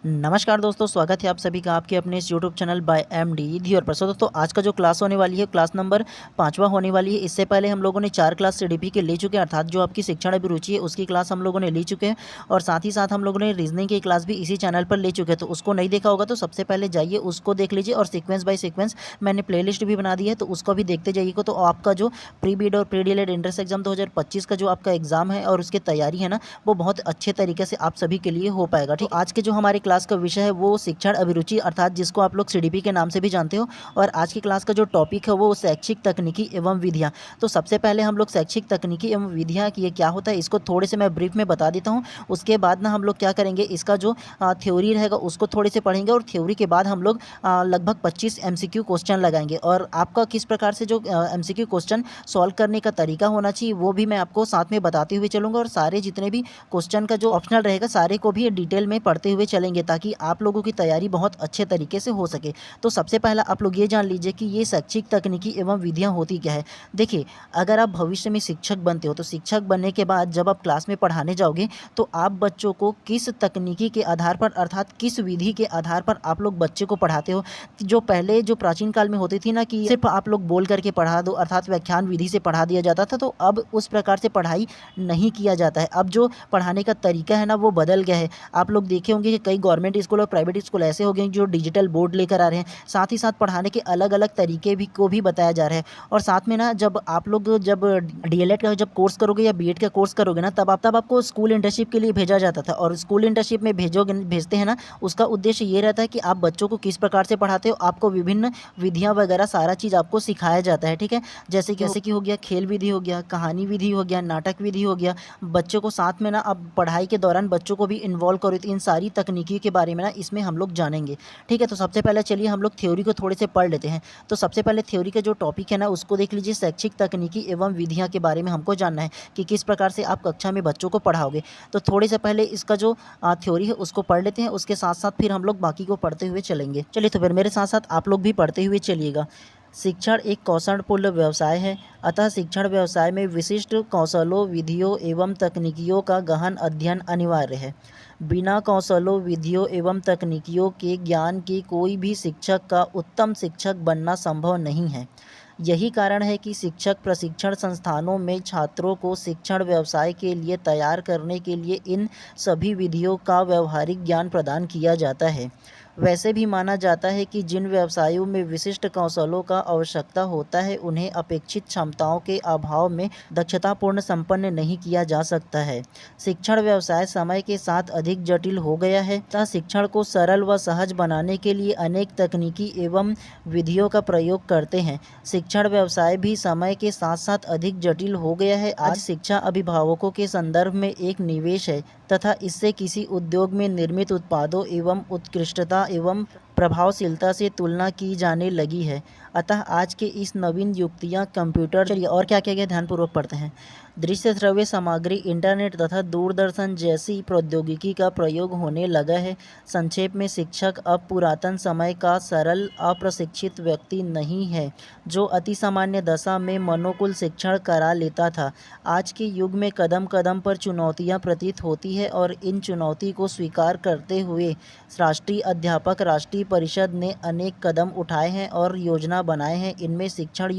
नमस्कार दोस्तों, स्वागत है आप सभी का आपके अपने इस यूट्यूब चैनल बाय एमडी धियोर पर। दोस्तों आज का जो क्लास होने वाली है क्लास नंबर 5वां होने वाली है। इससे पहले हम लोगों ने 4 क्लास सीडीपी के ले चुके हैं, अर्थात जो आपकी शिक्षण अभिरुचि है उसकी क्लास हम लोगों ने ले चुके हैं और साथ ही साथ हम लोगों ने रीजनिंग की क्लास भी इसी चैनल पर ले चुके हैं। तो उसको नहीं देखा होगा तो सबसे पहले जाइए उसको देख लीजिए और सीक्वेंस बाय सीक्वेंस मैंने प्ले भी बना दी है, तो उसको भी देखते जाइएगा। तो आपका जो प्री बीड और प्री डीएलएड एंट्रेंस एग्जाम 2025 का जो आपका एग्जाम है और उसकी तैयारी है ना, वो बहुत अच्छे तरीके से आप सभी के लिए हो पाएगा। ठीक, आज के जो हमारे क्लास का विषय है वो शिक्षण अभिरुचि, अर्थात जिसको आप लोग सीडीपी के नाम से भी जानते हो। और आज की क्लास का जो टॉपिक है वो शैक्षिक तकनीकी एवं विधियाँ। तो सबसे पहले हम लोग शैक्षिक तकनीकी एवं विधियाँ की ये क्या होता है इसको थोड़े से मैं ब्रीफ में बता देता हूँ। उसके बाद ना हम लोग क्या करेंगे, इसका जो थ्योरी रहेगा उसको थोड़े से पढ़ेंगे और थ्योरी के बाद हम लोग लगभग 25 एमसीक्यू क्वेश्चन लगाएंगे। और आपका किस प्रकार से जो एमसीक्यू क्वेश्चन सॉल्व करने का तरीका होना चाहिए वो भी मैं आपको साथ में बताते हुए चलूँगा। और सारे जितने भी क्वेश्चन का जो ऑप्शनल रहेगा सारे को भी डिटेल में पढ़ते हुए चलेंगे ताकि आप लोगों की तैयारी बहुत अच्छे तरीके से हो सके। तो सबसे पहला आप लोग ये जान लीजिए कि ये शैक्षिक तकनीकी एवं विधियाँ होती क्या है। देखिए, अगर आप भविष्य में शिक्षक बनते हो तो शिक्षक बनने के बाद जब आप क्लास में पढ़ाने जाओगे तो आप बच्चों को किस तकनीकी के आधार पर, अर्थात किस विधि के आधार पर आप लोग बच्चे को पढ़ाते हो। जो पहले जो प्राचीन काल में होती थी ना कि सिर्फ आप लोग बोल करके पढ़ा दो, अर्थात व्याख्यान विधि से पढ़ा दिया जाता था, तो अब उस प्रकार से पढ़ाई नहीं किया जाता है। अब जो पढ़ाने का तरीका है ना वो बदल गया है। आप लोग देखे होंगे कि कई गवर्नमेंट स्कूल और प्राइवेट स्कूल ऐसे हो गए जो डिजिटल बोर्ड लेकर आ रहे हैं, साथ ही साथ पढ़ाने के अलग अलग तरीके भी को भी बताया जा रहा है। और साथ में ना जब आप लोग जब डीएलएड का जब कोर्स करोगे या बीएड का कोर्स करोगे ना तब आपको स्कूल इंटर्नशिप के लिए भेजा जाता था। और स्कूल इंटर्नशिप में भेजते हैं ना, उसका उद्देश्य ये रहता है कि आप बच्चों को किस प्रकार से पढ़ाते हो, आपको विभिन्न विधियाँ वगैरह सारा चीज़ आपको सिखाया जाता है। ठीक है, जैसे कि हो गया खेल विधि, हो गया कहानी विधि, हो गया नाटक विधि, हो गया। बच्चों को साथ में ना अब पढ़ाई के दौरान बच्चों को भी इन्वॉल्व करो, तो इन सारी तकनीकी के बारे में ना इसमें हम लोग जानेंगे। ठीक है, तो सबसे पहले चलिए हम लोग थ्योरी को थोड़े से पढ़ लेते हैं। तो सबसे पहले थ्योरी का जो टॉपिक है ना उसको देख लीजिए, शैक्षिक तकनीकी एवं विधियाँ के बारे में हमको जानना है कि किस प्रकार से आप कक्षा में बच्चों को पढ़ाओगे। तो थोड़े से पहले इसका जो थ्योरी है उसको पढ़ लेते हैं, उसके साथ साथ फिर हम लोग बाकी को पढ़ते हुए चलेंगे। चलिए, तो फिर मेरे साथ साथ आप लोग भी पढ़ते हुए चलिएगा। शिक्षण एक कौशलपूर्ण व्यवसाय है, अतः शिक्षण व्यवसाय में विशिष्ट कौशलों, विधियों एवं तकनीकियों का गहन अध्ययन अनिवार्य है। बिना कौशलों, विधियों एवं तकनीकियों के ज्ञान की कोई भी शिक्षक का उत्तम शिक्षक बनना संभव नहीं है। यही कारण है कि शिक्षक प्रशिक्षण संस्थानों में छात्रों को शिक्षण व्यवसाय के लिए तैयार करने के लिए इन सभी विधियों का व्यावहारिक ज्ञान प्रदान किया जाता है। वैसे भी माना जाता है कि जिन व्यवसायों में विशिष्ट कौशलों का आवश्यकता होता है उन्हें अपेक्षित क्षमताओं के अभाव में दक्षतापूर्ण संपन्न नहीं किया जा सकता है। शिक्षण व्यवसाय समय के साथ अधिक जटिल हो गया है तथा शिक्षण को सरल व सहज बनाने के लिए अनेक तकनीकी एवं विधियों का प्रयोग करते हैं। शिक्षण व्यवसाय भी समय के साथ साथ अधिक जटिल हो गया है। आज शिक्षा अभिभावकों के संदर्भ में एक निवेश है तथा इससे किसी उद्योग में निर्मित उत्पादों एवं उत्कृष्टता एवं प्रभावशीलता से तुलना की जाने लगी है। अतः आज के इस नवीन युक्तियाँ कंप्यूटर, चलिए और क्या क्या ध्यानपूर्वक पढ़ते हैं। दृश्य श्रव्य सामग्री, इंटरनेट तथा दूरदर्शन जैसी प्रौद्योगिकी का प्रयोग होने लगा है। संक्षेप में, शिक्षक अब पुरातन समय का सरल अप्रशिक्षित व्यक्ति नहीं है जो अति सामान्य दशा में मनोकुल शिक्षण करा लेता था। आज के युग में कदम कदम पर चुनौतियाँ प्रतीत होती है और इन चुनौती को स्वीकार करते हुए राष्ट्रीय अध्यापक राष्ट्रीय परिषद ने अनेक कदम उठाए हैं और योजना बनाए हैं। इनमें शिक्षण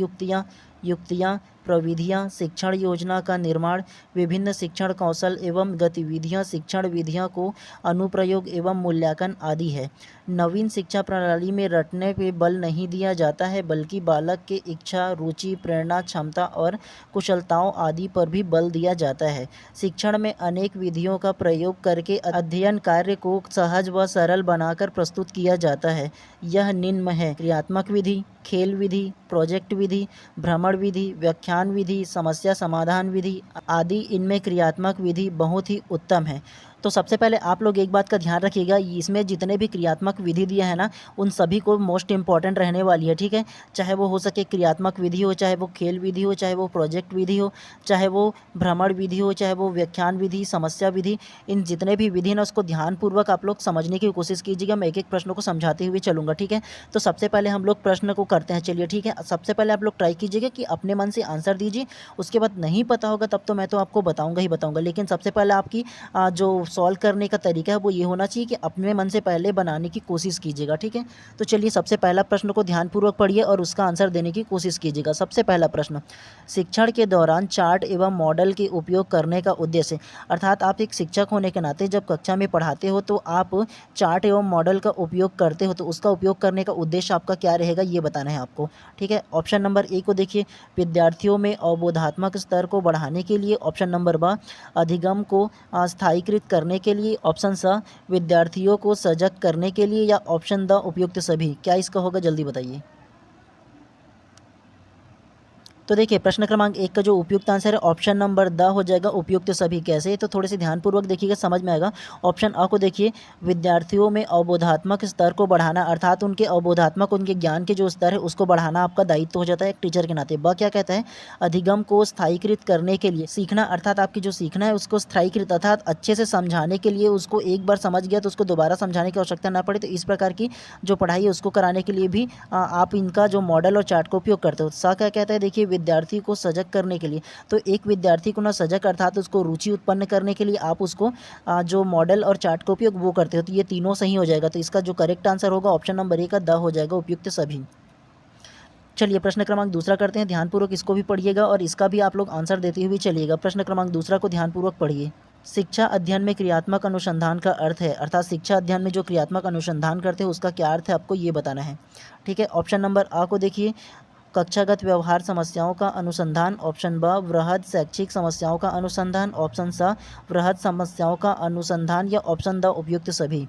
युक्तियाँ, प्रविधियाँ, शिक्षण योजना का निर्माण, विभिन्न शिक्षण कौशल एवं गतिविधियाँ, शिक्षण विधियों को अनुप्रयोग एवं मूल्यांकन आदि है। नवीन शिक्षा प्रणाली में रटने पे बल नहीं दिया जाता है बल्कि बालक के इच्छा, रुचि, प्रेरणा, क्षमता और कुशलताओं आदि पर भी बल दिया जाता है। शिक्षण में अनेक विधियों का प्रयोग करके अध्ययन कार्य को सहज व सरल बनाकर प्रस्तुत किया जाता है। यह निम्न है: क्रियात्मक विधि, खेल विधि, प्रोजेक्ट विधि, भ्रमण विधि, व्याख्यान विधि, समस्या समाधान विधि आदि। इनमें क्रियात्मक विधि बहुत ही उत्तम है। तो सबसे पहले आप लोग एक बात का ध्यान रखिएगा, इसमें जितने भी क्रियात्मक विधि दिया है ना उन सभी को मोस्ट इंपॉर्टेंट रहने वाली है। ठीक है, चाहे वो हो सके क्रियात्मक विधि हो, चाहे वो खेल विधि हो, चाहे वो प्रोजेक्ट विधि हो, चाहे वो भ्रमण विधि हो, चाहे वो व्याख्यान विधि, समस्या विधि, इन जितने भी विधि ना उसको ध्यानपूर्वक आप लोग समझने की कोशिश कीजिएगा। मैं एक एक प्रश्न को समझाते हुए चलूँगा। ठीक है, तो सबसे पहले हम लोग प्रश्न को करते हैं। चलिए ठीक है, सबसे पहले आप लोग ट्राई कीजिएगा कि अपने मन से आंसर दीजिए। उसके बाद नहीं पता होगा तब तो मैं तो आपको बताऊँगा ही बताऊँगा, लेकिन सबसे पहले आपकी जो सॉल्व करने का तरीका है वो ये होना चाहिए कि अपने मन से पहले बनाने की कोशिश कीजिएगा, ठीक है। तो चलिए सबसे पहला प्रश्न को ध्यानपूर्वक पढ़िए और उसका आंसर देने की कोशिश कीजिएगा। सबसे पहला प्रश्न, शिक्षण के दौरान चार्ट एवं मॉडल के उपयोग करने का उद्देश्य। अर्थात आप एक शिक्षक होने के नाते जब कक्षा में पढ़ाते हो तो आप चार्ट एवं मॉडल का उपयोग करते हो, तो उसका उपयोग करने का उद्देश्य आपका क्या रहेगा ये बताना है आपको, ठीक है। ऑप्शन नंबर ए को देखिए, विद्यार्थियों में अवबोधात्मक स्तर को बढ़ाने के लिए। ऑप्शन नंबर बा, अधिगम को स्थायीकृत करने के लिए। ऑप्शन सा, विद्यार्थियों को सजग करने के लिए। या ऑप्शन द, उपयुक्त सभी। क्या इसका होगा जल्दी बताइए। तो देखिए प्रश्न क्रमांक 1 का जो उपयुक्त आंसर है ऑप्शन नंबर द हो जाएगा, उपयुक्त सभी। कैसे, तो थोड़े से ध्यानपूर्वक देखिएगा, समझ में आएगा। ऑप्शन अ को देखिए, विद्यार्थियों में अवबोधात्मक स्तर को बढ़ाना, अर्थात उनके अवबोधात्मक, उनके ज्ञान के जो स्तर है उसको बढ़ाना आपका दायित्व हो जाता है एक टीचर के नाते। ब क्या कहता है, अधिगम को स्थायीकृत करने के लिए। सीखना अर्थात आपकी जो सीखना है उसको स्थायीकृत अर्थात अच्छे से समझाने के लिए, उसको एक बार समझ गया तो उसको दोबारा समझाने की आवश्यकता ना पड़े, तो इस प्रकार की जो पढ़ाई है उसको कराने के लिए भी आप इनका जो मॉडल और चार्ट का उपयोग करते हो। सा क्या कहता है, देखिए विद्यार्थी को सजग करने के लिए। तो एक विद्यार्थी को ना सजग अर्थात उसको रुचि उत्पन्न करने के लिए आप उसको जो मॉडल और चार्ट का उपयोग वो करते हो। तो ये तीनों सही हो जाएगा। तो इसका जो करेक्ट आंसर होगा ऑप्शन नंबर ए का द हो जाएगा, उपयुक्त सभी। चलिए प्रश्न क्रमांक दूसरा करते हैं, ध्यानपूर्वक इसको भी पढ़िएगा और इसका भी आप लोग आंसर देते हुए चलिएगा। प्रश्न क्रमांक दूसरा को ध्यानपूर्वक पढ़िए। शिक्षा अध्ययन में क्रियात्मक अनुसंधान का अर्थ है, अर्थात शिक्षा अध्ययन में जो क्रियात्मक अनुसंधान करते हैं उसका क्या अर्थ है आपको ये बताना है, ठीक है। ऑप्शन नंबर आ को देखिए, कक्षागत व्यवहार समस्याओं का अनुसंधान। ऑप्शन ब, वृहद शैक्षिक समस्याओं का अनुसंधान। ऑप्शन स, वृहद समस्याओं का अनुसंधान। या ऑप्शन द, उपयुक्त सभी।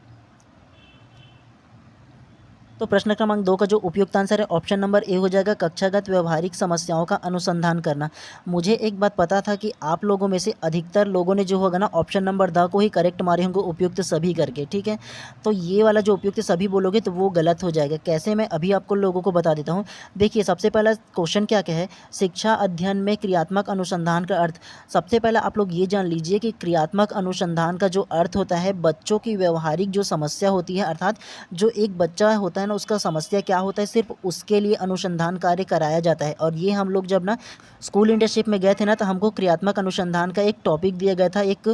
तो प्रश्न क्रमांक 2 का जो उपयुक्त आंसर है ऑप्शन नंबर ए हो जाएगा, कक्षागत व्यवहारिक समस्याओं का अनुसंधान करना। मुझे एक बात पता था कि आप लोगों में से अधिकतर लोगों ने जो होगा ना ऑप्शन नंबर द को ही करेक्ट मारे होंगे, उपयुक्त सभी करके, ठीक है। तो ये वाला जो उपयुक्त सभी बोलोगे तो वो गलत हो जाएगा। कैसे, मैं अभी आपको लोगों को बता देता हूँ। देखिए सबसे पहला क्वेश्चन क्या क्या है, शिक्षा अध्ययन में क्रियात्मक अनुसंधान का अर्थ। सबसे पहला आप लोग ये जान लीजिए कि क्रियात्मक अनुसंधान का जो अर्थ होता है, बच्चों की व्यवहारिक जो समस्या होती है, अर्थात जो एक बच्चा होता है ना उसका समस्या क्या होता है, सिर्फ उसके लिए अनुसंधान कार्य कराया जाता है। और ये हम लोग जब ना स्कूल इंटर्नशिप में गए थे ना तो हमको क्रियात्मक अनुसंधान का एक टॉपिक दिया गया था, एक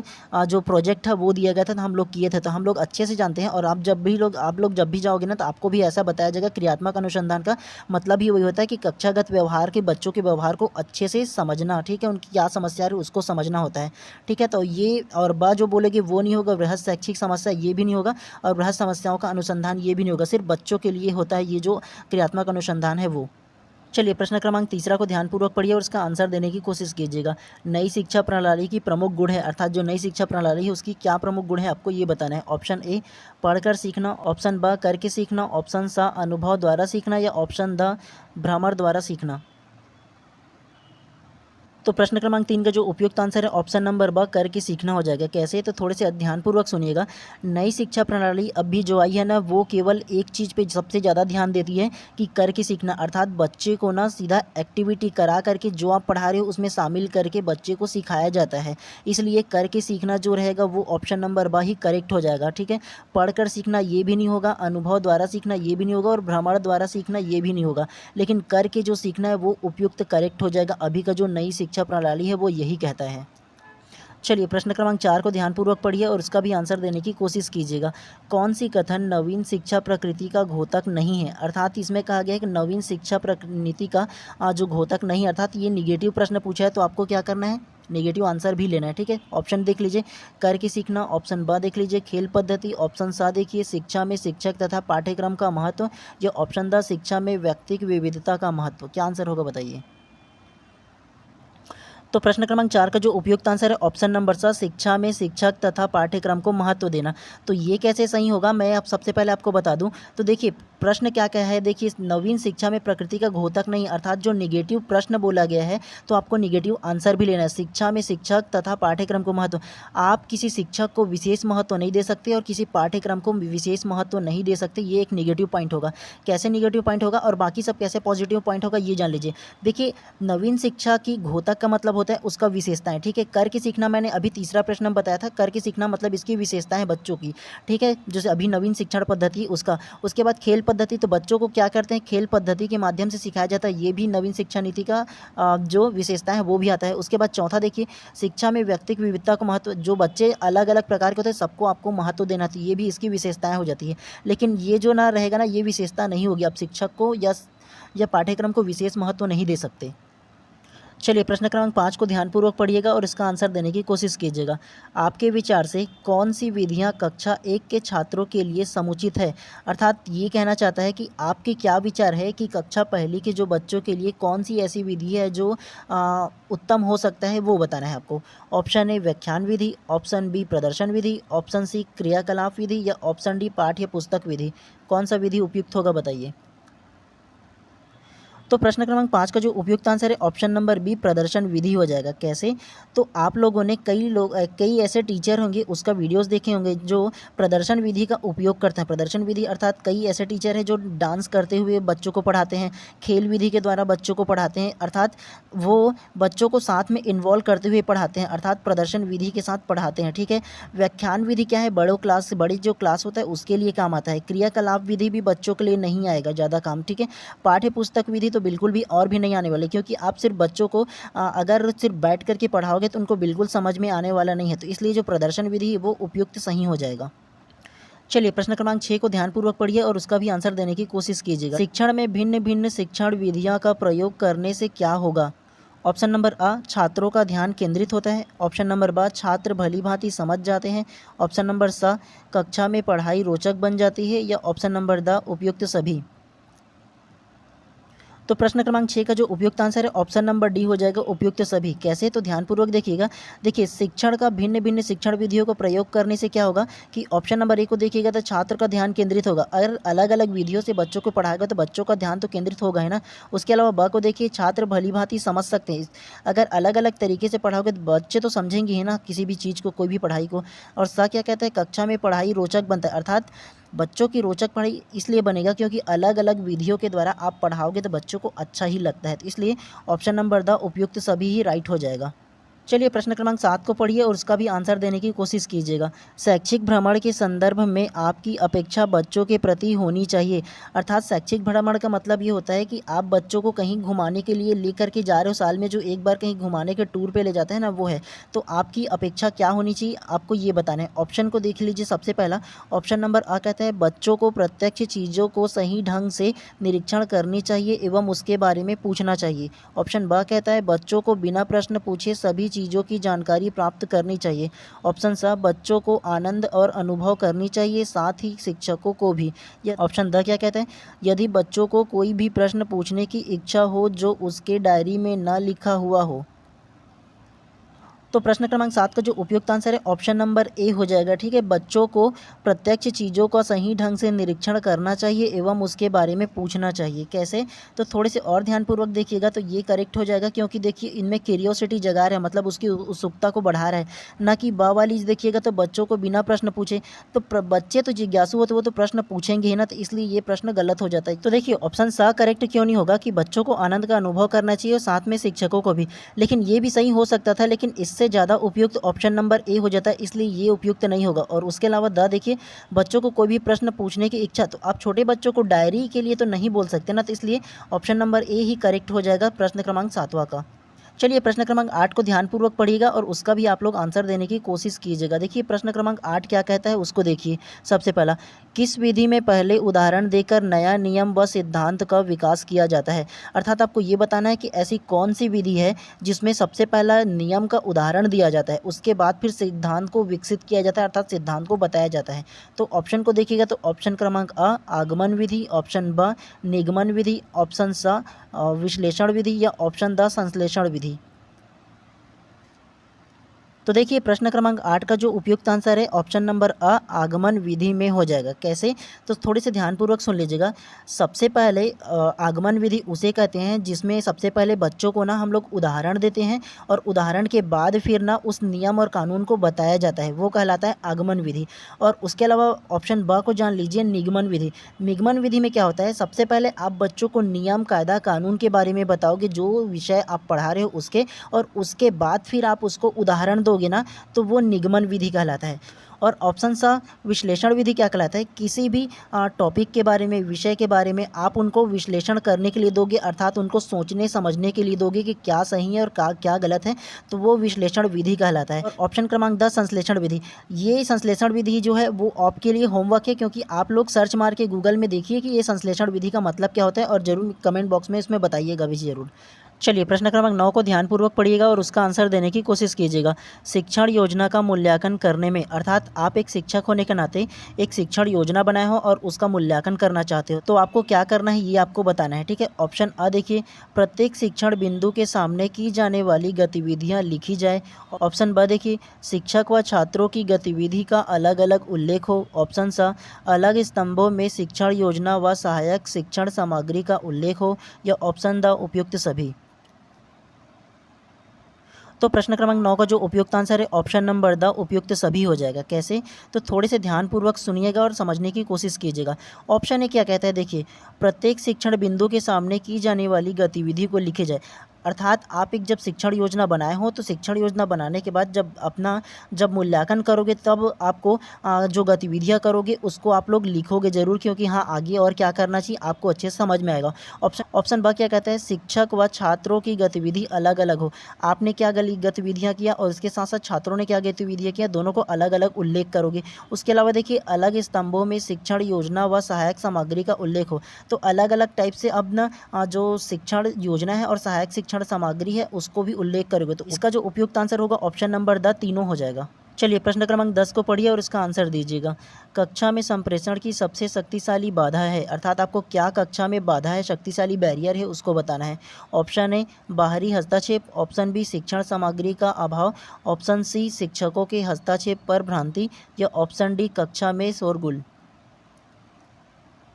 जो प्रोजेक्ट था वो दिया गया था, तो हम लोग किए थे। तो हम लोग अच्छे से जानते हैं। और आप लोग जब भी जाओगे ना तो आपको भी ऐसा बताया जाएगा। क्रियात्मक अनुसंधान का मतलब ही वही होता है कि कक्षागत व्यवहार के बच्चों के व्यवहार को अच्छे से समझना, ठीक है, उनकी क्या समस्या है उसको समझना होता है, ठीक है। तो ये और बा जो बोलेगी वो नहीं होगा, वृहद शैक्षिक समस्या ये भी नहीं होगा, और वृहद समस्याओं का अनुसंधान ये भी नहीं होगा। सिर्फ बच्चों के लिए होता है ये जो क्रियात्मक अनुसंधान है वो। चलिए प्रश्न क्रमांक तीसरा को ध्यानपूर्वक पढ़िए और इसका आंसर देने की कोशिश कीजिएगा। नई शिक्षा प्रणाली की प्रमुख गुण है, अर्थात जो नई शिक्षा प्रणाली है उसकी क्या प्रमुख गुण है आपको ये बताना है। ऑप्शन ए, पढ़कर सीखना। ऑप्शन ब, करके सीखना। ऑप्शन सा, अनुभव द्वारा सीखना। या ऑप्शन द, भ्रमण द्वारा सीखना। तो प्रश्न क्रमांक 3 का जो उपयुक्त आंसर है ऑप्शन नंबर ब, करके सीखना हो जाएगा। कैसे, तो थोड़े से ध्यानपूर्वक सुनिएगा। नई शिक्षा प्रणाली अभी जो आई है ना वो केवल एक चीज़ पे सबसे ज़्यादा ध्यान देती है कि करके सीखना, अर्थात बच्चे को ना सीधा एक्टिविटी करा करके जो आप पढ़ा रहे हो उसमें शामिल करके बच्चे को सिखाया जाता है। इसलिए करके सीखना जो रहेगा वो ऑप्शन नंबर ब ही करेक्ट हो जाएगा, ठीक है। पढ़कर सीखना ये भी नहीं होगा, अनुभव द्वारा सीखना ये भी नहीं होगा, और भ्रमण द्वारा सीखना ये भी नहीं होगा। लेकिन करके जो सीखना है वो उपयुक्त करेक्ट हो जाएगा। अभी का जो नई शिक्षा प्रणाली है वो यही कहता है। चलिए प्रश्न क्रमांक 4 को ध्यानपूर्वक पढ़िए और उसका भी आंसर देने की कोशिश कीजिएगा। कौन सी कथन नवीन शिक्षा प्रकृति का घोतक नहीं है, अर्थात इसमें कहा गया है कि नवीन शिक्षा प्रकृति का जो घोतक नहीं, अर्थात ये निगेटिव प्रश्न पूछा है तो आपको क्या करना है, नेगेटिव आंसर भी लेना है, ठीक है। ऑप्शन देख लीजिए, करके सीखना। ऑप्शन ब देख लीजिए, खेल पद्धति। ऑप्शन सा देखिए, शिक्षा में शिक्षक तथा पाठ्यक्रम का महत्व। या ऑप्शन द, शिक्षा में व्यक्तिगत विविधता का महत्व। क्या आंसर होगा बताइए। तो प्रश्न क्रमांक 4 का जो उपयुक्त आंसर है ऑप्शन नंबर सा, शिक्षा में शिक्षक तथा पाठ्यक्रम को महत्व देना। तो ये कैसे सही होगा, मैं अब सबसे पहले आपको बता दूं। तो देखिए प्रश्न क्या क्या है, देखिए नवीन शिक्षा में प्रकृति का घोतक नहीं, अर्थात जो निगेटिव प्रश्न बोला गया है तो आपको निगेटिव आंसर भी लेना है। शिक्षा में शिक्षक तथा पाठ्यक्रम को महत्व, आप किसी शिक्षक को विशेष महत्व नहीं दे सकते और किसी पाठ्यक्रम को विशेष महत्व नहीं दे सकते, ये एक निगेटिव पॉइंट होगा। कैसे निगेटिव पॉइंट होगा और बाकी सब कैसे पॉजिटिव पॉइंट होगा ये जान लीजिए। देखिए नवीन शिक्षा की घोतक का मतलब होता है उसका विशेषताएं, ठीक है। कर के सीखना मैंने अभी तीसरा प्रश्न में बताया था, कर के सीखना मतलब इसकी विशेषताएं बच्चों की, ठीक है, जैसे अभी नवीन शिक्षण पद्धति उसका। उसके बाद खेल पद्धति, तो बच्चों को क्या करते हैं, खेल पद्धति के माध्यम से सिखाया जाता है, ये भी नवीन शिक्षा नीति का जो विशेषता है वो भी आता है। उसके बाद चौथा देखिए, शिक्षा में व्यक्तिगत विविधता को महत्व, जो बच्चे अलग अलग प्रकार के होते हैं सबको आपको महत्व देना चाहिए, ये भी इसकी विशेषताएं हो जाती है। लेकिन ये जो ना रहेगा ना, ये विशेषता नहीं होगी, आप शिक्षक को या पाठ्यक्रम को विशेष महत्व नहीं दे सकते। चलिए प्रश्न क्रमांक 5 को ध्यानपूर्वक पढ़िएगा और इसका आंसर देने की कोशिश कीजिएगा। आपके विचार से कौन सी विधियां कक्षा 1 के छात्रों के लिए समुचित है? अर्थात ये कहना चाहता है कि आपके क्या विचार है कि कक्षा पहली के जो बच्चों के लिए कौन सी ऐसी विधि है जो उत्तम हो सकता है, वो बताना है आपको। ऑप्शन ए व्याख्यान विधि, ऑप्शन बी प्रदर्शन विधि, ऑप्शन सी क्रियाकलाप विधि या ऑप्शन डी पाठ या पुस्तक विधि। कौन सा विधि उपयुक्त होगा बताइए। तो प्रश्न क्रमांक 5 का जो उपयुक्त आंसर है ऑप्शन नंबर बी प्रदर्शन विधि हो जाएगा। कैसे? तो आप लोगों ने कई ऐसे टीचर होंगे, उसका वीडियोस देखे होंगे जो प्रदर्शन विधि का उपयोग करते हैं। प्रदर्शन विधि अर्थात कई ऐसे टीचर हैं जो डांस करते हुए बच्चों को पढ़ाते हैं, खेल विधि के द्वारा बच्चों को पढ़ाते हैं, अर्थात वो बच्चों को साथ में इन्वॉल्व करते हुए पढ़ाते हैं, अर्थात प्रदर्शन विधि के साथ पढ़ाते हैं, ठीक है। व्याख्यान विधि क्या है, बड़ी जो क्लास होता है उसके लिए काम आता है। क्रियाकलाप विधि भी बच्चों के लिए नहीं आएगा ज़्यादा काम, ठीक है। पाठ्य पुस्तक विधि तो बिल्कुल भी और भी नहीं आने वाले, क्योंकि आप सिर्फ बच्चों को अगर सिर्फ बैठ करके पढ़ाओगे तो उनको बिल्कुल समझ में आने वाला नहीं है, तो इसलिए जो प्रदर्शन विधि है वो उपयुक्त सही हो जाएगा। चलिए प्रश्न क्रमांक 6 को ध्यानपूर्वक पढ़िए और उसका भी आंसर देने की कोशिश कीजिएगा। शिक्षण में भिन्न भिन्न शिक्षण विधियां का प्रयोग करने से क्या होगा? ऑप्शन नंबर आ छात्रों का ध्यान केंद्रित होता है, ऑप्शन नंबर बा छात्र भली भांति समझ जाते हैं, ऑप्शन नंबर सा कक्षा में पढ़ाई रोचक बन जाती है, या ऑप्शन नंबर द उपयुक्त सभी। तो प्रश्न क्रमांक 6 का जो उपयुक्त आंसर है ऑप्शन नंबर डी हो जाएगा, उपयुक्त सभी। कैसे? तो ध्यानपूर्वक देखिएगा। देखिए शिक्षण का भिन्न भिन्न शिक्षण विधियों को प्रयोग करने से क्या होगा कि ऑप्शन नंबर ए को देखिएगा तो छात्र का ध्यान केंद्रित होगा। अगर अलग अलग विधियों से बच्चों को पढ़ाएगा तो बच्चों का ध्यान तो केंद्रित होगा है ना। उसके अलावा ब को देखिए, छात्र भली भांति समझ सकते हैं। अगर अलग अलग तरीके से पढ़ाओगे तो बच्चे तो समझेंगे ही ना किसी भी चीज़ को, कोई भी पढ़ाई को। और सा क्या कहता है, कक्षा में पढ़ाई रोचक बनता है, अर्थात बच्चों की रोचक पढ़ाई इसलिए बनेगा क्योंकि अलग अलग विधियों के द्वारा आप पढ़ाओगे तो बच्चों को अच्छा ही लगता है, तो इसलिए ऑप्शन नंबर द उपयुक्त सभी ही राइट हो जाएगा। चलिए प्रश्न क्रमांक 7 को पढ़िए और उसका भी आंसर देने की कोशिश कीजिएगा। शैक्षिक भ्रमण के संदर्भ में आपकी अपेक्षा बच्चों के प्रति होनी चाहिए। अर्थात शैक्षिक भ्रमण का मतलब ये होता है कि आप बच्चों को कहीं घुमाने के लिए लेकर के जा रहे हो, साल में जो एक बार कहीं घुमाने के टूर पे ले जाते हैं ना, वो है। तो आपकी अपेक्षा क्या होनी चाहिए आपको ये बताना है। ऑप्शन को देख लीजिए। सबसे पहला ऑप्शन नंबर आ कहता है बच्चों को प्रत्यक्ष चीज़ों को सही ढंग से निरीक्षण करनी चाहिए एवं उसके बारे में पूछना चाहिए। ऑप्शन ब कहता है बच्चों को बिना प्रश्न पूछे सभी चीज़ों की जानकारी प्राप्त करनी चाहिए। ऑप्शन स बच्चों को आनंद और अनुभव करनी चाहिए, साथ ही शिक्षकों को भी। या ऑप्शन द क्या कहते हैं, यदि बच्चों को कोई भी प्रश्न पूछने की इच्छा हो जो उसके डायरी में न लिखा हुआ हो। तो प्रश्न क्रमांक 7 का जो उपयुक्त आंसर है ऑप्शन नंबर ए हो जाएगा, ठीक है। बच्चों को प्रत्यक्ष चीज़ों का सही ढंग से निरीक्षण करना चाहिए एवं उसके बारे में पूछना चाहिए। कैसे? तो थोड़े से और ध्यानपूर्वक देखिएगा तो ये करेक्ट हो जाएगा, क्योंकि देखिए इनमें क्यूरियोसिटी जगा रहा है, मतलब उसकी उत्सुकता को बढ़ा रहा है। ना कि बा वाली देखिएगा तो बच्चों को बिना प्रश्न पूछे, तो बच्चे तो जिज्ञासु होते, वो तो प्रश्न पूछेंगे ही ना, तो इसलिए ये प्रश्न गलत हो जाता है। तो देखिए ऑप्शन सा करेक्ट क्यों नहीं होगा कि बच्चों को आनंद का अनुभव करना चाहिए और साथ में शिक्षकों को भी, लेकिन ये भी सही हो सकता था, लेकिन इससे ज़्यादा उपयुक्त ऑप्शन नंबर ए हो जाता है, इसलिए ये उपयुक्त नहीं होगा। और उसके अलावा द देखिए, बच्चों को कोई भी प्रश्न पूछने की इच्छा, तो आप छोटे बच्चों को डायरी के लिए तो नहीं बोल सकते ना, तो इसलिए option number A he correct हो जाएगा प्रश्न क्रमांक 7वां का। चलिए प्रश्न क्रमांक 8 को ध्यानपूर्वक पढ़िएगा और उसका भी आप लोग आंसर देने की कोशिश कीजिएगा। देखिए प्रश्न क्रमांक 8 क्या कहता है उसको देखिए। सबसे पहला, किस विधि में पहले उदाहरण देकर नया नियम व सिद्धांत का विकास किया जाता है? अर्थात आपको ये बताना है कि ऐसी कौन सी विधि है जिसमें सबसे पहला नियम का उदाहरण दिया जाता है, उसके बाद फिर सिद्धांत को विकसित किया जाता है, अर्थात सिद्धांत को बताया जाता है। तो ऑप्शन को देखिएगा तो ऑप्शन क्रमांक अ आगमन विधि, ऑप्शन ब निगमन विधि, ऑप्शन स विश्लेषण विधि, या ऑप्शन द संश्लेषण विधि। तो देखिए प्रश्न क्रमांक 8 का जो उपयुक्त आंसर है ऑप्शन नंबर अ आगमन विधि में हो जाएगा। कैसे? तो थोड़े से ध्यानपूर्वक सुन लीजिएगा। सबसे पहले आगमन विधि उसे कहते हैं जिसमें सबसे पहले बच्चों को ना हम लोग उदाहरण देते हैं और उदाहरण के बाद फिर ना उस नियम और कानून को बताया जाता है, वो कहलाता है आगमन विधि। और उसके अलावा ऑप्शन ब को जान लीजिए निगमन विधि। निगमन विधि में क्या होता है, सबसे पहले आप बच्चों को नियम, कायदा, कानून के बारे में बताओगे, जो विषय आप पढ़ा रहे हो उसके, और उसके बाद फिर आप उसको उदाहरण दोगे ना, तो वो निगमन विधि कहलाता है। और ऑप्शन सा विश्लेषण विधि क्या कहलाता है, किसी भी टॉपिक के बारे में, विषय के बारे में आप उनको विश्लेषण करने के लिए दोगे, अर्थात उनको सोचने समझने के लिए दोगे कि क्या सही है और क्या गलत है, तो वो विश्लेषण विधि कहलाता है। और ऑप्शन क्रमांक 10 संश्लेषण विधि। ये संश्लेषण विधि जो है वो आपके लिए होमवर्क है, क्योंकि आप लोग सर्च मार के गूगल में देखिए कि ये संश्लेषण विधि का मतलब क्या होता है, और ज़रूर कमेंट बॉक्स में इसमें बताइएगा भी ज़रूर। चलिए प्रश्न क्रमांक 9 को ध्यानपूर्वक पढ़िएगा और उसका आंसर देने की कोशिश कीजिएगा। शिक्षण योजना का मूल्यांकन करने में, अर्थात आप एक शिक्षक होने के नाते एक शिक्षण योजना बनाए हो और उसका मूल्यांकन करना चाहते हो, तो आपको क्या करना है ये आपको बताना है। ठीक है, ऑप्शन अ देखिए, प्रत्येक शिक्षण बिंदु के सामने की जाने वाली गतिविधियाँ लिखी जाए। ऑप्शन ब देखिए, शिक्षक व छात्रों की गतिविधि का अलग अलग उल्लेख हो। ऑप्शन स, अलग स्तंभों में शिक्षण योजना व सहायक शिक्षण सामग्री का उल्लेख हो। या ऑप्शन द उपयुक्त सभी। तो प्रश्न क्रमांक 9 का जो उपयुक्त आंसर है ऑप्शन नंबर द उपयुक्त सभी हो जाएगा। कैसे? तो थोड़े से ध्यानपूर्वक सुनिएगा और समझने की कोशिश कीजिएगा। ऑप्शन ए क्या कहता है, देखिए, प्रत्येक शिक्षण बिंदु के सामने की जाने वाली गतिविधि को लिखे जाए। अर्थात आप एक जब शिक्षण योजना बनाए हो, तो शिक्षण योजना बनाने के बाद जब मूल्यांकन करोगे, तब आपको जो गतिविधियाँ करोगे उसको आप लोग लिखोगे ज़रूर, क्योंकि हाँ आगे और क्या करना चाहिए आपको अच्छे से समझ में आएगा। ऑप्शन ब क्या कहता है, शिक्षक व छात्रों की गतिविधि अलग अलग हो। आपने क्या गतिविधियाँ किया और इसके साथ साथ छात्रों ने क्या गतिविधियाँ किया, दोनों को अलग अलग उल्लेख करोगे। उसके अलावा देखिए, अलग स्तंभों में शिक्षण योजना व सहायक सामग्री का उल्लेख हो। तो अलग अलग टाइप से अब ना जो शिक्षण योजना है और सहायक शिक्षण सामग्री है उसको भी उल्लेख करोगे। तो इसका जो उपयुक्त आंसर होगा ऑप्शन नंबर द तीनों हो जाएगा। चलिए प्रश्न क्रमांक 10 को पढ़िए और इसका आंसर दीजिएगा। कक्षा में संप्रेषण की सबसे शक्तिशाली बाधा है, अर्थात आपको क्या कक्षा में बाधा है, शक्तिशाली बैरियर है, उसको बताना है। ऑप्शन ए बाहरी हस्तक्षेप। ऑप्शन बी शिक्षण सामग्री का अभाव। ऑप्शन सी शिक्षकों के हस्तक्षेप पर भ्रांति। या ऑप्शन डी कक्षा में शोरगुल।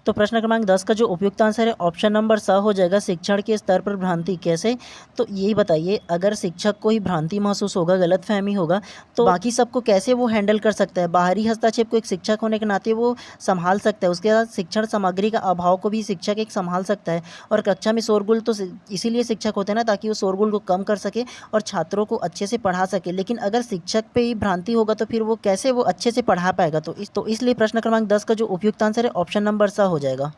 तो प्रश्न क्रमांक 10 का जो उपयुक्त आंसर है ऑप्शन नंबर स हो जाएगा, शिक्षण के स्तर पर भ्रांति। कैसे? तो यही बताइए, अगर शिक्षक को ही भ्रांति महसूस होगा, गलतफहमी होगा, तो बाकी सबको कैसे वो हैंडल कर सकता है? बाहरी हस्तक्षेप को एक शिक्षक होने के नाते वो संभाल सकता है, उसके बाद शिक्षण सामग्री का अभाव को भी शिक्षक एक संभाल सकता है, और कक्षा में शोरगुल तो इसीलिए शिक्षक होते हैं ना, ताकि वो शोरगुल को कम कर सके और छात्रों को अच्छे से पढ़ा सके। लेकिन अगर शिक्षक पे ही भ्रांति होगा तो फिर वो कैसे वो अच्छे से पढ़ा पाएगा? तो इसलिए प्रश्न क्रमांक 10 का जो उपयुक्त आंसर है ऑप्शन नंबर स हो जाएगा।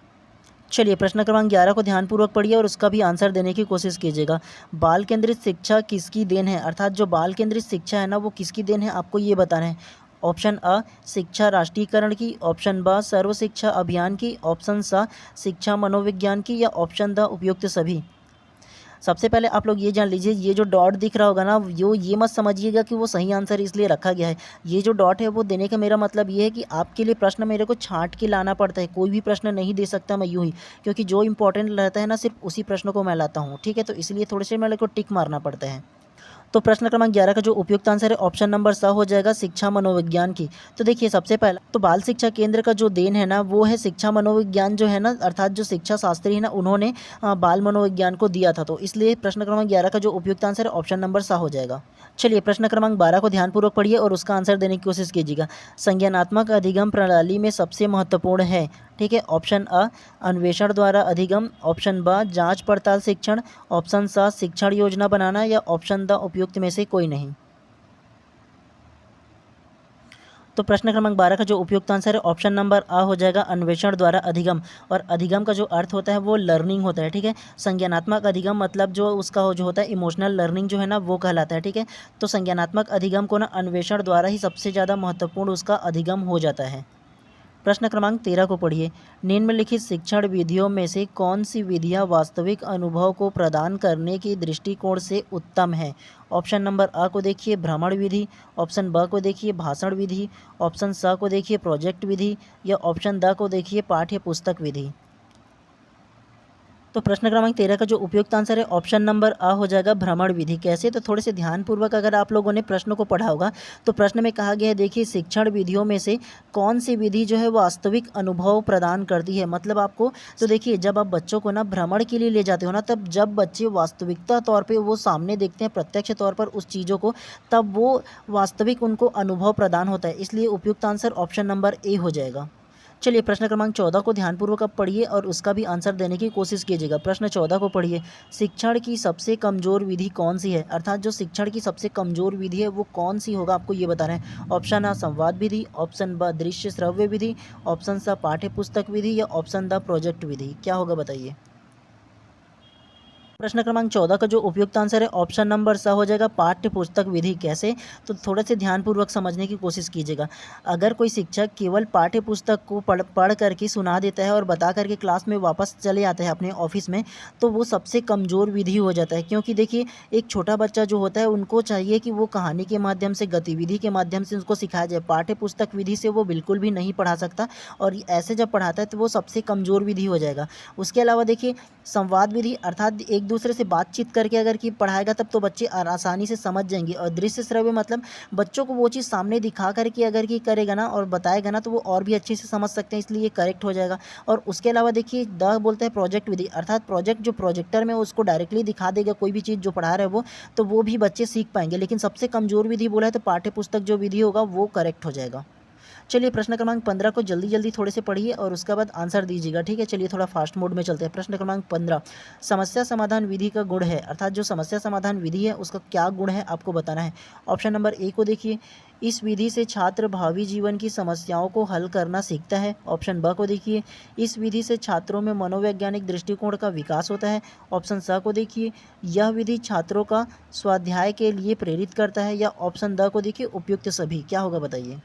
चलिए प्रश्न क्रमांक 11 को ध्यानपूर्वक पढ़िए और उसका भी आंसर देने की कोशिश कीजिएगा। बाल केंद्रित शिक्षा किसकी देन है, अर्थात जो बाल केंद्रित शिक्षा है ना वो किसकी देन है, आपको ये बताना है। ऑप्शन अ शिक्षा राष्ट्रीयकरण की। ऑप्शन ब सर्व शिक्षा अभियान की। ऑप्शन स शिक्षा मनोविज्ञान की। या ऑप्शन द उपयुक्त सभी। सबसे पहले आप लोग ये जान लीजिए, ये जो डॉट दिख रहा होगा ना, ये मत समझिएगा कि वो सही आंसर इसलिए रखा गया है। ये जो डॉट है वो देने का मेरा मतलब ये है कि आपके लिए प्रश्न मेरे को छांट के लाना पड़ता है, कोई भी प्रश्न नहीं दे सकता मैं यूँ ही, क्योंकि जो इंपॉर्टेंट रहता है ना सिर्फ उसी प्रश्नों को मैं लाता हूँ। ठीक है, तो इसलिए थोड़े से मेरे को टिक मारना पड़ता है। तो प्रश्न क्रमांक 11 का जो उपयुक्त आंसर है ऑप्शन नंबर स हो जाएगा, शिक्षा मनोविज्ञान की। तो देखिए, सबसे पहला तो बाल शिक्षा केंद्र का जो देन है ना वो है शिक्षा मनोविज्ञान जो है ना, अर्थात जो शिक्षा शास्त्री है ना उन्होंने बाल मनोविज्ञान को दिया था। तो इसलिए प्रश्न क्रमांक 11 का जो उपयुक्त आंसर है ऑप्शन नंबर स हो जाएगा। चलिए प्रश्न क्रमांक 12 को ध्यानपूर्वक पढ़िए और उसका आंसर देने की कोशिश कीजिएगा। संज्ञानात्मक अधिगम प्रणाली में सबसे महत्वपूर्ण है। ठीक है, ऑप्शन अ अन्वेषण द्वारा अधिगम। ऑप्शन ब जांच पड़ताल शिक्षण। ऑप्शन स शिक्षण योजना बनाना। या ऑप्शन द उपयुक्त में से कोई नहीं। तो प्रश्न क्रमांक 12 का जो उपयुक्त आंसर है ऑप्शन नंबर अ हो जाएगा, अन्वेषण द्वारा अधिगम। और अधिगम का जो अर्थ होता है वो लर्निंग होता है। ठीक है, संज्ञानात्मक अधिगम मतलब जो उसका जो होता है इमोशनल लर्निंग जो है ना वो कहलाता है। ठीक है, तो संज्ञानात्मक अधिगम को ना अन्वेषण द्वारा ही सबसे ज़्यादा महत्वपूर्ण उसका अधिगम हो जाता है। प्रश्न क्रमांक 13 को पढ़िए। निम्नलिखित शिक्षण विधियों में से कौन सी विधियाँ वास्तविक अनुभव को प्रदान करने के दृष्टिकोण से उत्तम है? ऑप्शन नंबर अ को देखिए भ्रमण विधि। ऑप्शन ब को देखिए भाषण विधि। ऑप्शन स को देखिए प्रोजेक्ट विधि। या ऑप्शन द को देखिए पाठ्य पुस्तक विधि। तो प्रश्न क्रमांक 13 का जो उपयुक्त आंसर है ऑप्शन नंबर अ हो जाएगा, भ्रमण विधि। कैसे? तो थोड़े से ध्यानपूर्वक अगर आप लोगों ने प्रश्न को पढ़ा होगा तो प्रश्न में कहा गया है, देखिए शिक्षण विधियों में से कौन सी विधि जो है वो वास्तविक अनुभव प्रदान करती है। मतलब आपको, तो देखिए जब आप बच्चों को ना भ्रमण के लिए ले जाते हो ना, तब जब बच्चे वास्तविकता तौर पे वो सामने देखते हैं प्रत्यक्ष तौर पर उस चीज़ों को, तब वो वास्तविक उनको अनुभव प्रदान होता है। इसलिए उपयुक्त आंसर ऑप्शन नंबर ए हो जाएगा। चलिए प्रश्न क्रमांक 14 को ध्यानपूर्वक आप पढ़िए और उसका भी आंसर देने की कोशिश कीजिएगा। प्रश्न 14 को पढ़िए, शिक्षण की सबसे कमज़ोर विधि कौन सी है? अर्थात जो शिक्षण की सबसे कमज़ोर विधि है वो कौन सी होगा, आपको ये बताना है। ऑप्शन आ संवाद विधि, ऑप्शन ब दृश्य श्रव्य विधि, ऑप्शन स पाठ्य पुस्तक विधि या ऑप्शन द प्रोजेक्ट विधि। क्या होगा बताइए। प्रश्न क्रमांक 14 का जो उपयुक्त आंसर है ऑप्शन नंबर स हो जाएगा, पाठ्य पुस्तक विधि। कैसे? तो थोड़ा से ध्यानपूर्वक समझने की कोशिश कीजिएगा। अगर कोई शिक्षक केवल पाठ्य पुस्तक को पढ़ करके सुना देता है और बता करके क्लास में वापस चले आते हैं अपने ऑफिस में, तो वो सबसे कमज़ोर विधि हो जाता है। क्योंकि देखिए एक छोटा बच्चा जो होता है उनको चाहिए कि वो कहानी के माध्यम से, गतिविधि के माध्यम से उसको सिखाया जाए। पाठ्य पुस्तक विधि से वो बिल्कुल भी नहीं पढ़ा सकता और ऐसे जब पढ़ाता है तो वो सबसे कमज़ोर विधि हो जाएगा। उसके अलावा देखिए संवाद विधि, अर्थात एक दूसरे से बातचीत करके अगर कि पढ़ाएगा तब तो बच्चे आसानी से समझ जाएंगे। और दृश्य श्रव्य मतलब बच्चों को वो चीज़ सामने दिखा करके अगर कि करेगा ना और बताएगा ना, तो वो और भी अच्छे से समझ सकते हैं, इसलिए ये करेक्ट हो जाएगा। और उसके अलावा देखिए द बोलते हैं प्रोजेक्ट विधि, अर्थात प्रोजेक्ट जो प्रोजेक्टर में उसको डायरेक्टली दिखा देगा कोई भी चीज़ जो पढ़ा रहा है वो, तो वो भी बच्चे सीख पाएंगे। लेकिन सबसे कमज़ोर विधि बोला है तो पाठ्य पुस्तक जो विधि होगा वो करेक्ट हो जाएगा। चलिए प्रश्न क्रमांक 15 को जल्दी जल्दी थोड़े से पढ़िए और उसके बाद आंसर दीजिएगा, ठीक है। चलिए थोड़ा फास्ट मोड में चलते हैं। प्रश्न क्रमांक 15, समस्या समाधान विधि का गुण है, अर्थात जो समस्या समाधान विधि है उसका क्या गुण है आपको बताना है। ऑप्शन नंबर ए को देखिए, इस विधि से छात्र भावी जीवन की समस्याओं को हल करना सीखता है। ऑप्शन ब को देखिए, इस विधि से छात्रों में मनोवैज्ञानिक दृष्टिकोण का विकास होता है। ऑप्शन स को देखिए, यह विधि छात्रों का स्वाध्याय के लिए प्रेरित करता है। या ऑप्शन द को देखिए, उपयुक्त सभी। क्या होगा बताइए।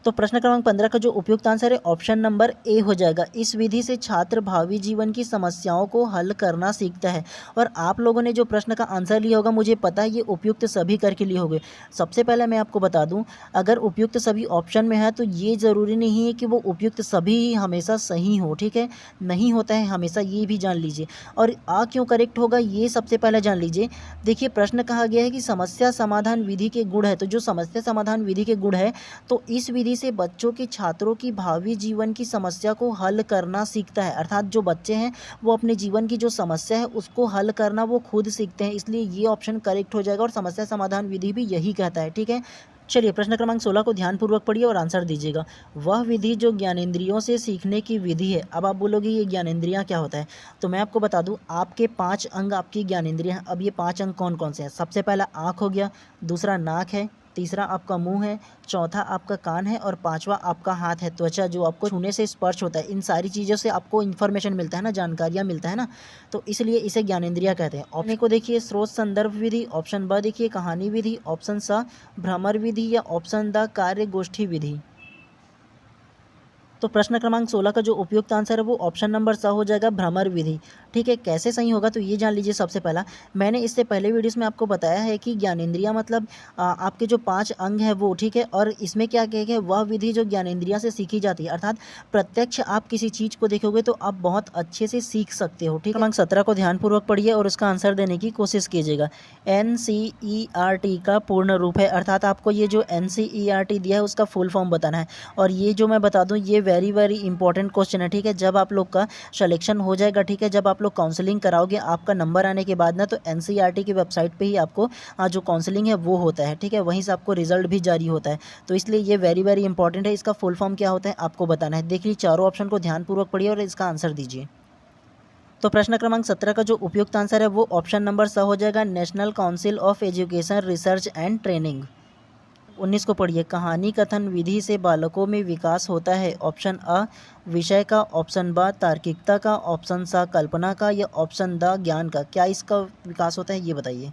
तो प्रश्न क्रमांक 15 का जो उपयुक्त आंसर है ऑप्शन नंबर ए हो जाएगा। इस विधि से छात्र भावी जीवन की समस्याओं को हल करना सीखता है। और आप लोगों ने जो प्रश्न का आंसर लिया होगा मुझे पता है ये उपयुक्त सभी करके लिए होंगे। सबसे पहले मैं आपको बता दूं, अगर उपयुक्त सभी ऑप्शन में है तो ये ज़रूरी नहीं है कि वो उपयुक्त सभी ही हमेशा सही हो, ठीक है। नहीं होता है हमेशा, ये भी जान लीजिए। और आ क्यों करेक्ट होगा ये सबसे पहले जान लीजिए। देखिए प्रश्न कहा गया है कि समस्या समाधान विधि के गुण है, तो जो समस्या समाधान विधि के गुण है तो इस विधि से बच्चों के छात्रों की भावी जीवन की समस्या को हल करना सीखता है। अर्थात जो बच्चे हैं वो अपने जीवन की जो समस्या है उसको हल करना वो खुद सीखते हैं, इसलिए ये ऑप्शन करेक्ट हो जाएगा। और समस्या समाधान विधि भी यही कहता है, ठीक है। चलिए प्रश्न क्रमांक 16 को ध्यानपूर्वक पढ़िए और आंसर दीजिएगा। वह विधि जो ज्ञानेंद्रियों से सीखने की विधि है। अब आप बोलोगे ये ज्ञानेंद्रियां क्या होता है, तो मैं आपको बता दूं, आपके 5 अंग आपकी ज्ञानेंद्रियां हैं। अब ये 5 अंग कौन कौन से हैं? सबसे पहला आँख हो गया, दूसरा नाक है, तीसरा आपका मुंह है, चौथा आपका कान है और पांचवा आपका हाथ है, त्वचा जो आपको छूने से स्पर्श होता है। इन सारी चीज़ों से आपको इन्फॉर्मेशन मिलता है ना, जानकारियाँ मिलता है ना, तो इसलिए इसे ज्ञानेंद्रियाँ कहते हैं। ऑप्शन को देखिए स्रोत संदर्भ विधि, ऑप्शन ब देखिए कहानी विधि, ऑप्शन स भ्रमर विधि या ऑप्शन द कार्य गोष्ठी विधि। तो प्रश्न क्रमांक 16 का जो उपयुक्त आंसर है वो ऑप्शन नंबर स हो जाएगा, भ्रमर विधि, ठीक है। कैसे सही होगा तो ये जान लीजिए। सबसे पहला, मैंने इससे पहले वीडियोस में आपको बताया है कि ज्ञानेंद्रियां मतलब आपके जो 5 अंग हैं वो, ठीक है। और इसमें क्या कहा गया है, वह विधि जो ज्ञानेंद्रियां से सीखी जाती है, अर्थात प्रत्यक्ष आप किसी चीज़ को देखोगे तो आप बहुत अच्छे से सीख सकते हो, ठीक है। क्रमांक 17 को ध्यानपूर्वक पढ़िए और उसका आंसर देने की कोशिश कीजिएगा। NCERT का पूर्ण रूप है, अर्थात आपको ये जो NCERT दिया है उसका फुल फॉर्म बताना है। और ये जो मैं बता दूँ ये वेरी वेरी इंपॉर्टेंट क्वेश्चन है, ठीक है। जब आप लोग का सिलेक्शन हो जाएगा, ठीक है, जब आप लोग काउंसलिंग कराओगे आपका नंबर आने के बाद ना, तो NCERT की वेबसाइट पे ही आपको जो काउंसलिंग है वो होता है, ठीक है। वहीं से आपको रिजल्ट भी जारी होता है, तो इसलिए ये वेरी वेरी इंपॉर्टेंट है। इसका फुल फॉर्म क्या होता है आपको बताना है। देखिए चारों ऑप्शन को ध्यानपूर्वक पढ़िए और इसका आंसर दीजिए। तो प्रश्न क्रमांक 17 का जो उपयुक्त आंसर है वो ऑप्शन नंबर स हो जाएगा, national council of education research and training. 19 को पढ़िए, कहानी कथन विधि से बालकों में विकास होता है। ऑप्शन अ विषय का, ऑप्शन ब तार्किकता का, ऑप्शन स कल्पना का या ऑप्शन द ज्ञान का। क्या इसका विकास होता है ये बताइए।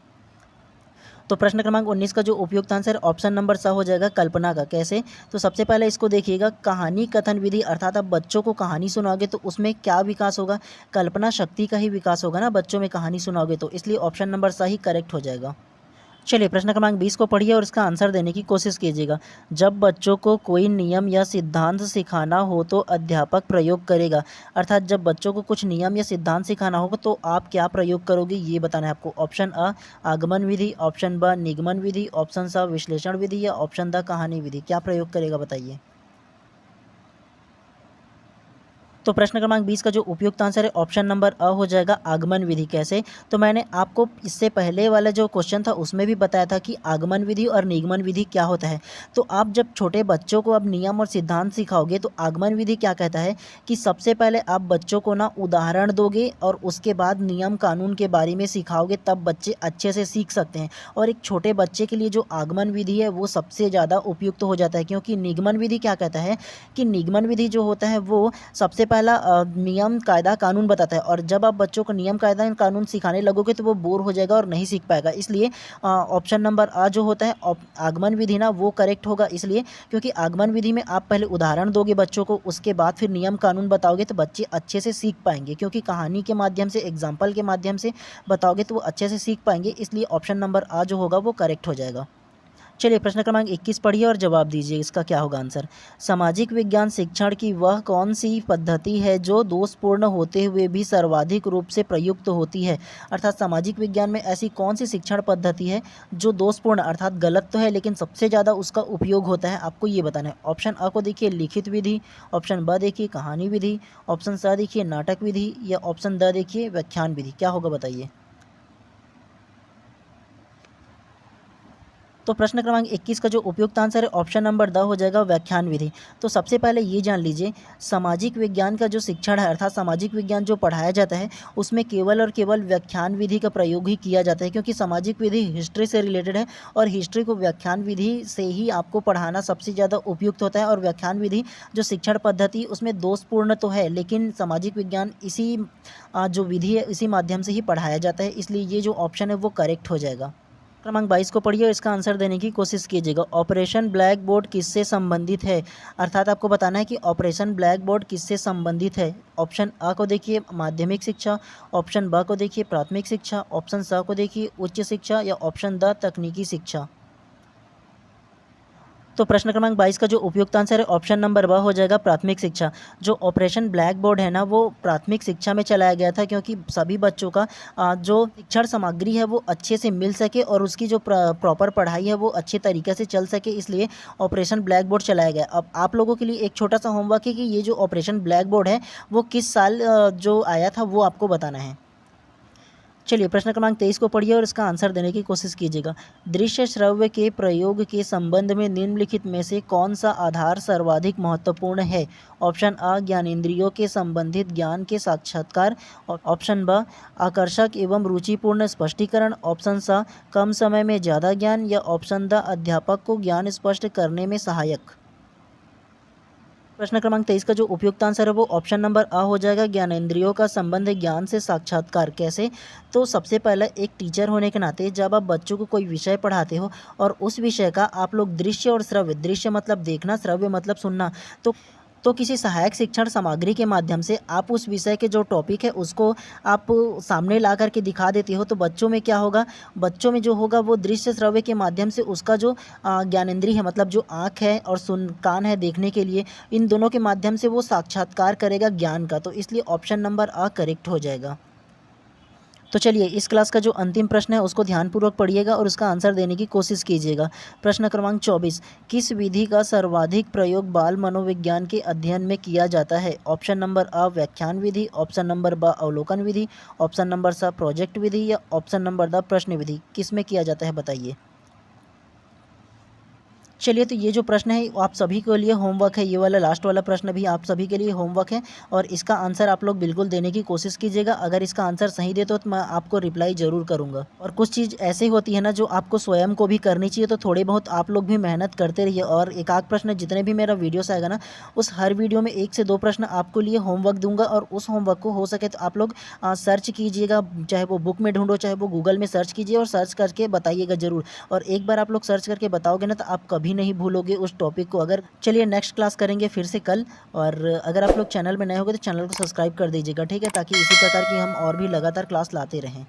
तो प्रश्न क्रमांक 19 का जो उपयुक्त आंसर ऑप्शन नंबर स हो जाएगा, कल्पना का। कैसे? तो सबसे पहले इसको देखिएगा, कहानी कथन विधि अर्थात आप बच्चों को कहानी सुनाओगे तो उसमें क्या विकास होगा, कल्पना शक्ति का ही विकास होगा ना, बच्चों में कहानी सुनाओगे तो, इसलिए ऑप्शन नंबर स ही करेक्ट हो जाएगा। चलिए प्रश्न क्रमांक 20 को पढ़िए और इसका आंसर देने की कोशिश कीजिएगा। जब बच्चों को कोई नियम या सिद्धांत सिखाना हो तो अध्यापक प्रयोग करेगा। अर्थात जब बच्चों को कुछ नियम या सिद्धांत सिखाना होगा तो आप क्या प्रयोग करोगे ये बताना है आपको। ऑप्शन अ आगमन विधि, ऑप्शन ब निगमन विधि, ऑप्शन स विश्लेषण विधि या ऑप्शन द कहानी विधि। क्या प्रयोग करेगा बताइए। तो प्रश्न क्रमांक 20 का जो उपयुक्त आंसर है ऑप्शन नंबर अ हो जाएगा आगमन विधि। कैसे? तो मैंने आपको इससे पहले वाला जो क्वेश्चन था उसमें भी बताया था कि आगमन विधि और निगमन विधि क्या होता है। तो आप जब छोटे बच्चों को अब नियम और सिद्धांत सिखाओगे तो आगमन विधि क्या कहता है कि सबसे पहले आप बच्चों को ना उदाहरण दोगे और उसके बाद नियम कानून के बारे में सिखाओगे, तब बच्चे अच्छे से सीख सकते हैं। और एक छोटे बच्चे के लिए जो आगमन विधि है वो सबसे ज़्यादा उपयुक्त हो जाता है, क्योंकि निगमन विधि क्या कहता है कि निगमन विधि जो होता है वो सबसे पहला नियम कायदा कानून बताता है, और जब आप बच्चों को नियम कायदा कानून सिखाने लगोगे तो वो बोर हो जाएगा और नहीं सीख पाएगा। इसलिए ऑप्शन नंबर आ जो होता है आगमन विधि ना वो करेक्ट होगा, इसलिए क्योंकि आगमन विधि में आप पहले उदाहरण दोगे बच्चों को, उसके बाद फिर नियम कानून बताओगे तो बच्चे अच्छे से सीख पाएंगे, क्योंकि कहानी के माध्यम से एग्जाम्पल के माध्यम से बताओगे तो वो अच्छे से सीख पाएंगे। इसलिए ऑप्शन नंबर आ जो होगा वो करेक्ट हो जाएगा। चलिए प्रश्न क्रमांक 21 पढ़िए और जवाब दीजिए, इसका क्या होगा आंसर। सामाजिक विज्ञान शिक्षण की वह कौन सी पद्धति है जो दोषपूर्ण होते हुए भी सर्वाधिक रूप से प्रयुक्त होती है। अर्थात सामाजिक विज्ञान में ऐसी कौन सी शिक्षण पद्धति है जो दोषपूर्ण अर्थात गलत तो है लेकिन सबसे ज़्यादा उसका उपयोग होता है, आपको ये बताना है। ऑप्शन अ को देखिए लिखित विधि, ऑप्शन ब देखिए कहानी विधि, ऑप्शन स देखिए नाटक विधि या ऑप्शन द देखिए व्याख्यान विधि। क्या होगा बताइए। तो प्रश्न क्रमांक 21 का जो उपयुक्त आंसर है ऑप्शन नंबर द हो जाएगा व्याख्यान विधि। तो सबसे पहले ये जान लीजिए, सामाजिक विज्ञान का जो शिक्षण है अर्थात सामाजिक विज्ञान जो पढ़ाया जाता है उसमें केवल और केवल व्याख्यान विधि का प्रयोग ही किया जाता है, क्योंकि सामाजिक विधि हिस्ट्री से रिलेटेड है और हिस्ट्री को व्याख्यान विधि से ही आपको पढ़ाना सबसे ज़्यादा उपयुक्त होता है। और व्याख्यान विधि जो शिक्षण पद्धति उसमें दोषपूर्ण तो है, लेकिन सामाजिक विज्ञान इसी जो विधि है इसी माध्यम से ही पढ़ाया जाता है, इसलिए ये जो ऑप्शन है वो करेक्ट हो जाएगा। क्रमांक 22 को पढ़िए और इसका आंसर देने की कोशिश कीजिएगा। ऑपरेशन ब्लैक बोर्ड किससे संबंधित है। अर्थात आपको बताना है कि ऑपरेशन ब्लैक बोर्ड किससे संबंधित है। ऑप्शन अ को देखिए माध्यमिक शिक्षा, ऑप्शन ब को देखिए प्राथमिक शिक्षा, ऑप्शन स को देखिए उच्च शिक्षा या ऑप्शन द तकनीकी शिक्षा। तो प्रश्न क्रमांक 22 का जो उपयुक्त आंसर है ऑप्शन नंबर ब हो जाएगा प्राथमिक शिक्षा। जो ऑपरेशन ब्लैक बोर्ड है ना वो प्राथमिक शिक्षा में चलाया गया था, क्योंकि सभी बच्चों का जो शिक्षण सामग्री है वो अच्छे से मिल सके और उसकी जो प्रॉपर पढ़ाई है वो अच्छे तरीके से चल सके, इसलिए ऑपरेशन ब्लैक बोर्ड चलाया गया। अब आप लोगों के लिए एक छोटा सा होमवर्क है कि ये जो ऑपरेशन ब्लैक बोर्ड है वो किस साल जो आया था वो आपको बताना है। चलिए प्रश्न क्रमांक 23 को पढ़िए और इसका आंसर देने की कोशिश कीजिएगा। दृश्य श्रव्य के प्रयोग के संबंध में निम्नलिखित में से कौन सा आधार सर्वाधिक महत्वपूर्ण है। ऑप्शन अ ज्ञानेंद्रियों के संबंधित ज्ञान के साक्षात्कार, ऑप्शन ब आकर्षक एवं रुचिपूर्ण स्पष्टीकरण, ऑप्शन स कम समय में ज़्यादा ज्ञान या ऑप्शन द अध्यापक को ज्ञान स्पष्ट करने में सहायक। प्रश्न क्रमांक 23 का जो उपयुक्त आंसर है वो ऑप्शन नंबर अ हो जाएगा ज्ञानेंद्रियों का संबंध ज्ञान से साक्षात्कार। कैसे? तो सबसे पहले एक टीचर होने के नाते जब आप बच्चों को कोई विषय पढ़ाते हो और उस विषय का आप लोग दृश्य और श्रव्य, दृश्य मतलब देखना, श्रव्य मतलब सुनना, तो किसी सहायक शिक्षण सामग्री के माध्यम से आप उस विषय के जो टॉपिक है उसको आप सामने ला करके दिखा देते हो, तो बच्चों में क्या होगा, बच्चों में जो होगा वो दृश्य श्रव्य के माध्यम से उसका जो ज्ञानेंद्रिय है मतलब जो आँख है और कान है देखने के लिए, इन दोनों के माध्यम से वो साक्षात्कार करेगा ज्ञान का। तो इसलिए ऑप्शन नंबर अ करेक्ट हो जाएगा। तो चलिए इस क्लास का जो अंतिम प्रश्न है उसको ध्यानपूर्वक पढ़िएगा और उसका आंसर देने की कोशिश कीजिएगा। प्रश्न क्रमांक 24, किस विधि का सर्वाधिक प्रयोग बाल मनोविज्ञान के अध्ययन में किया जाता है। ऑप्शन नंबर अ व्याख्यान विधि, ऑप्शन नंबर ब अवलोकन विधि, ऑप्शन नंबर स प्रोजेक्ट विधि या ऑप्शन नंबर द प्रश्न विधि। किस में किया जाता है बताइए। चलिए तो ये जो प्रश्न है वो आप सभी के लिए होमवर्क है, ये वाला लास्ट वाला प्रश्न भी आप सभी के लिए होमवर्क है और इसका आंसर आप लोग बिल्कुल देने की कोशिश कीजिएगा। अगर इसका आंसर सही दे तो मैं आपको रिप्लाई ज़रूर करूँगा। और कुछ चीज़ ऐसी होती है ना जो आपको स्वयं को भी करनी चाहिए, तो थोड़ी बहुत आप लोग भी मेहनत करते रहिए। और एक आध प्रश्न जितने भी मेरा वीडियोस आएगा ना उस हर वीडियो में 1 से 2 प्रश्न आपको लिए होमवर्क दूंगा और उस होमवर्क को हो सके तो आप लोग सर्च कीजिएगा, चाहे वो बुक में ढूंढो चाहे वो गूगल में सर्च कीजिए और सर्च करके बताइएगा ज़रूर। और एक बार आप लोग सर्च करके बताओगे ना तो आप कभी नहीं भूलोगे उस टॉपिक को। अगर चलिए नेक्स्ट क्लास करेंगे फिर से कल, और अगर आप लोग चैनल में नए होंगे तो चैनल को सब्सक्राइब कर दीजिएगा, ठीक है, ताकि इसी प्रकार की हम और भी लगातार क्लास लाते रहें।